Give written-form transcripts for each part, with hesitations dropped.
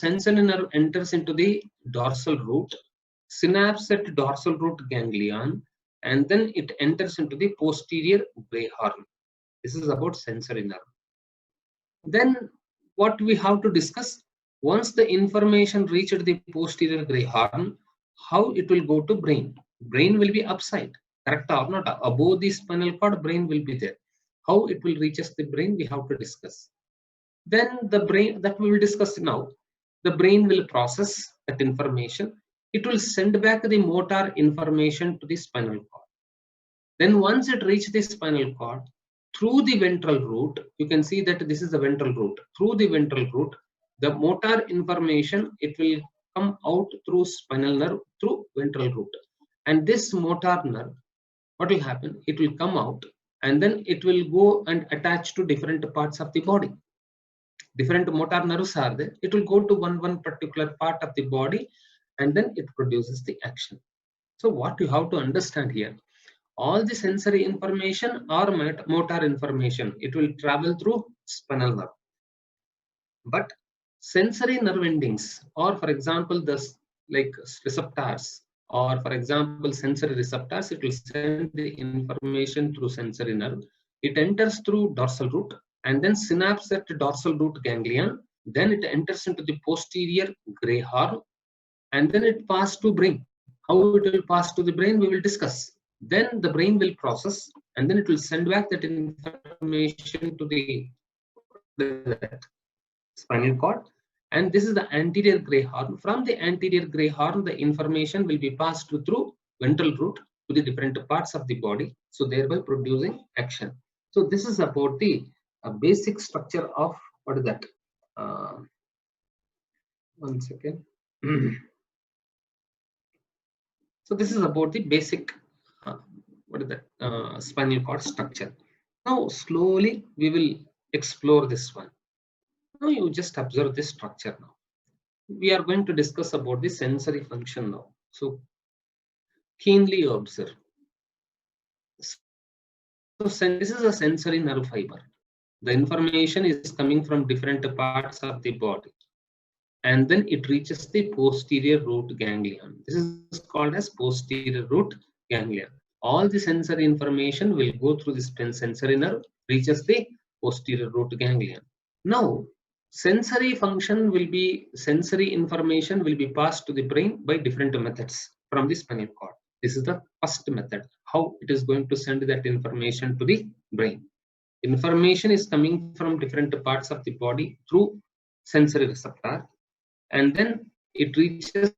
sensory nerve enters into the dorsal root, synapse at dorsal root ganglion, and then it enters into the posterior gray horn. This is about sensory nerve. Then what we have to discuss, once the information reached the posterior gray horn, how it will go to brain. Brain will be upside, correct or not? Above the spinal cord, brain will be there. How it will reaches the brain, we have to discuss. Then the brain, that we will discuss now, the brain will process that information. It will send back the motor information to the spinal cord. Then once it reaches the spinal cord, through the ventral root, you can see that this is the ventral root. Through the ventral root, the motor information, it will come out through spinal nerve, through ventral root. And this motor nerve, what will happen? It will come out and then it will go and attach to different parts of the body. Different motor nerves are there. It will go to one particular part of the body and then it produces the action. So what you have to understand here, all the sensory information or motor information, it will travel through spinal nerve. But sensory nerve endings, or for example, this like receptors, or for example, sensory receptors, it will send the information through sensory nerve. It enters through dorsal root and then synapse at dorsal root ganglion. Then it enters into the posterior gray horn and then it passes to brain. How it will pass to the brain, we will discuss. Then the brain will process and then it will send back that information to the spinal cord. And this is the anterior gray horn. From the anterior gray horn, the information will be passed through ventral root to the different parts of the body, so thereby producing action. So this is about the basic structure of, what is that? One second. So this is about the basic what is that spinal cord structure. Now slowly we will explore this one. Now you just observe this structure now. We are going to discuss about the sensory function now. So keenly observe. So this is a sensory nerve fiber. The information is coming from different parts of the body. And then it reaches the posterior root ganglion. This is called as posterior root ganglion. All the sensory information will go through this sensory nerve, reaches the posterior root ganglion. Now, sensory information will be passed to the brain by different methods from the spinal cord. This is the first method, how it is going to send that information to the brain. Information is coming from different parts of the body through sensory receptor, and then it reaches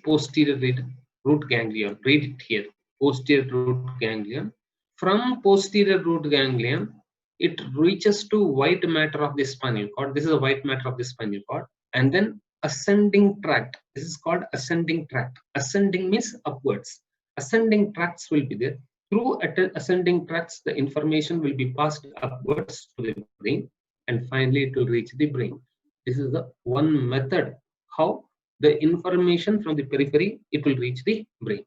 posterior root ganglion. Read it here, posterior root ganglion. From posterior root ganglion, it reaches to white matter of the spinal cord. This is a white matter of the spinal cord, and then ascending tract. This is called ascending tract. Ascending means upwards. Ascending tracts will be there. Through ascending tracts, the information will be passed upwards to the brain, and finally it will reach the brain. This is the one method how the information from the periphery, it will reach the brain.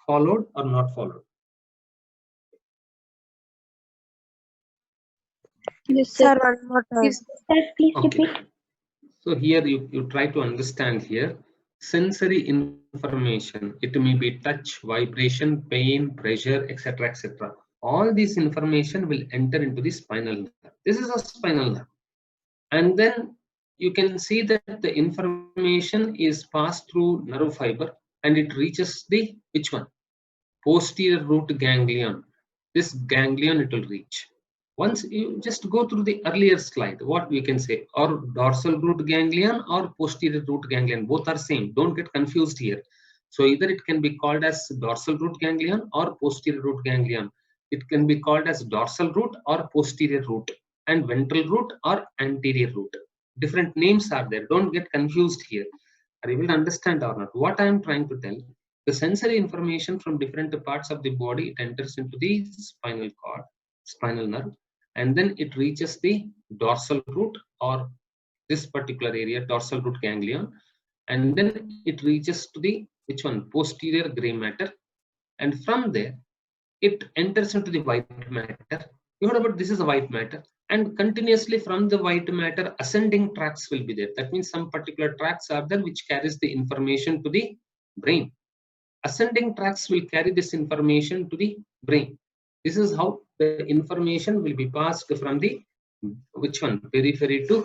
Followed or not followed? Yes, sir. One more time. Yes, sir, please Okay. repeat. So here you try to understand here. Sensory information, it may be touch, vibration, pain, pressure, etc., etc. All this information will enter into the spinal nerve. This is a spinal nerve. And then you can see that the information is passed through nerve fiber and it reaches the, which one? Posterior root ganglion. This ganglion it will reach. Once you just go through the earlier slide, what we can say, or dorsal root ganglion or posterior root ganglion, both are same. Don't get confused here. So either it can be called as dorsal root ganglion or posterior root ganglion. It can be called as dorsal root or posterior root, and ventral root or anterior root. Different names are there. Don't get confused here. Are you able to understand or not? What I am trying to tell, the sensory information from different parts of the body, it enters into the spinal cord, spinal nerve, and then it reaches the dorsal root or this particular area, dorsal root ganglion, and then it reaches to the, which one? Posterior gray matter, and from there it enters into the white matter. You heard about this is a white matter, and continuously from the white matter ascending tracks will be there. That means some particular tracks are there which carries the information to the brain. Ascending tracks will carry this information to the brain. This is how the information will be passed from the which one, periphery to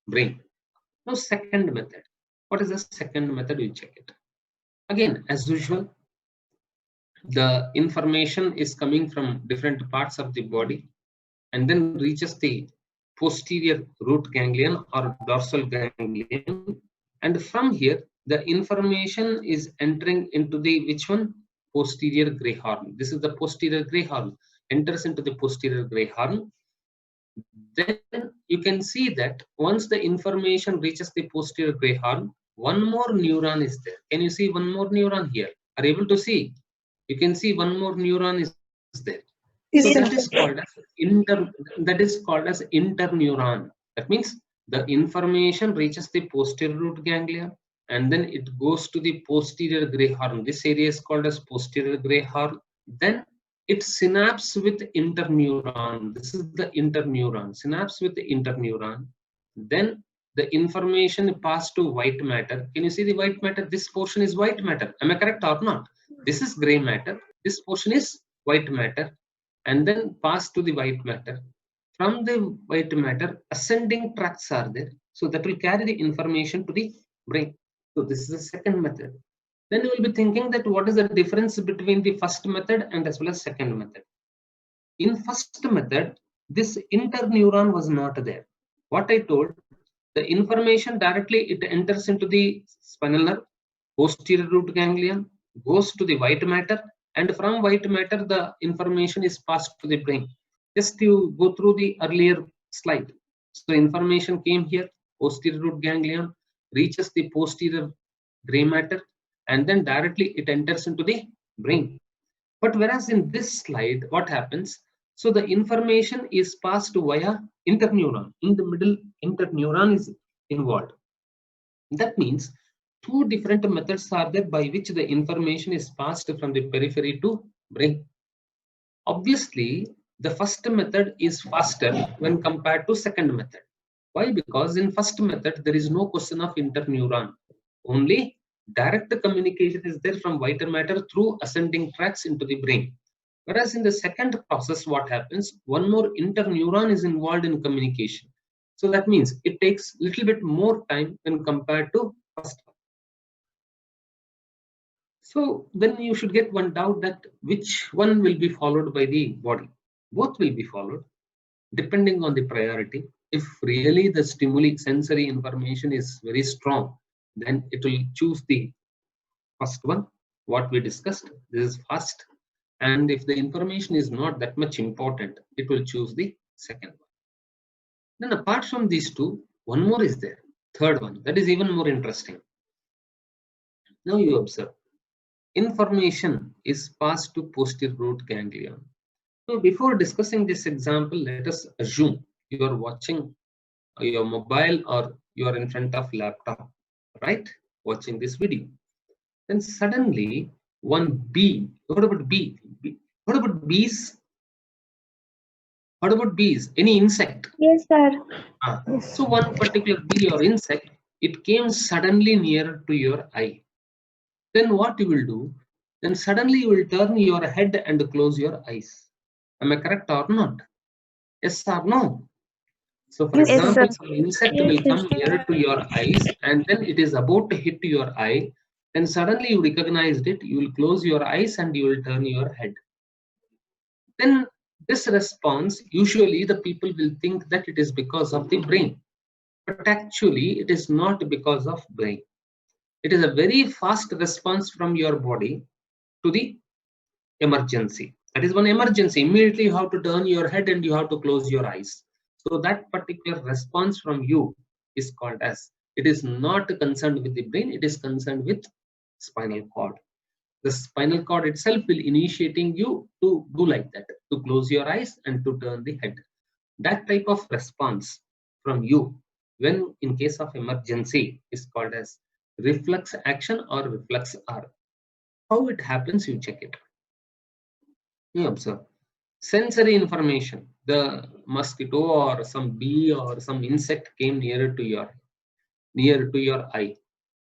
brain. Now second method. What is the second method? We check it. Again, as usual, the information is coming from different parts of the body and then reaches the posterior root ganglion or dorsal ganglion, and from here the information is entering into the which one, posterior gray horn. This is the posterior gray horn, enters into the posterior gray horn. Then you can see that once the information reaches the posterior gray horn, one more neuron is there. Can you see one more neuron here? Are you able to see? You can see one more neuron is there. So that is called as interneuron. That means the information reaches the posterior root ganglia and then it goes to the posterior gray horn. This area is called as posterior gray horn. Then it synapses with interneuron. This is the interneuron. Synapse with the interneuron. Then the information passed to white matter. Can you see the white matter? This portion is white matter. Am I correct or not? This is gray matter. This portion is white matter. And then pass to the white matter. From the white matter, ascending tracks are there. So that will carry the information to the brain. So this is the second method. Then you will be thinking that what is the difference between the first method and as well as second method. In first method, this interneuron was not there. What I told, the information directly it enters into the spinal nerve, posterior root ganglion, goes to the white matter, and from white matter the information is passed to the brain. Just to go through the earlier slide. So information came here, posterior root ganglion, reaches the posterior gray matter, and then directly it enters into the brain. But whereas in this slide, what happens? So the information is passed via interneuron. In the middle, interneuron is involved. That means two different methods are there by which the information is passed from the periphery to brain. Obviously, the first method is faster when compared to second method. Why? Because in first method, there is no question of interneuron. Only direct communication is there from white matter through ascending tracks into the brain. Whereas in the second process, what happens? One more interneuron is involved in communication. So that means it takes a little bit more time when compared to first one. So then you should get one doubt that which one will be followed by the body. Both will be followed depending on the priority. If really the stimuli sensory information is very strong, then it will choose the first one, what we discussed. This is first. And if the information is not that much important, it will choose the second one. Then apart from these two, one more is there. Third one, that is even more interesting. Now you observe. Information is passed to posterior root ganglion. So before discussing this example, let us assume you are watching your mobile or you are in front of laptop, right? Watching this video. Then suddenly one bee, what about bee? What about bees? What about bees? Any insect? Yes, sir. So one particular bee or insect, it came suddenly near to your eye. Then what you will do? Then suddenly you will turn your head and close your eyes. Am I correct or not? Yes or no? So for Yes, example, sir. some insect will come near to your eyes and then it is about to hit your eye. Then suddenly you recognized it, you will close your eyes and you will turn your head. Then this response, usually the people will think that it is because of the brain. But actually it is not because of brain. It is a very fast response from your body to the emergency. That is one emergency. Immediately you have to turn your head and you have to close your eyes. So that particular response from you is called as, it is not concerned with the brain, it is concerned with spinal cord. The spinal cord itself will initiating you to do like that, to close your eyes and to turn the head. That type of response from you when in case of emergency is called as reflex action or reflex R. How it happens, you check it. You observe. Sensory information, the mosquito or some bee or some insect came near to your eye.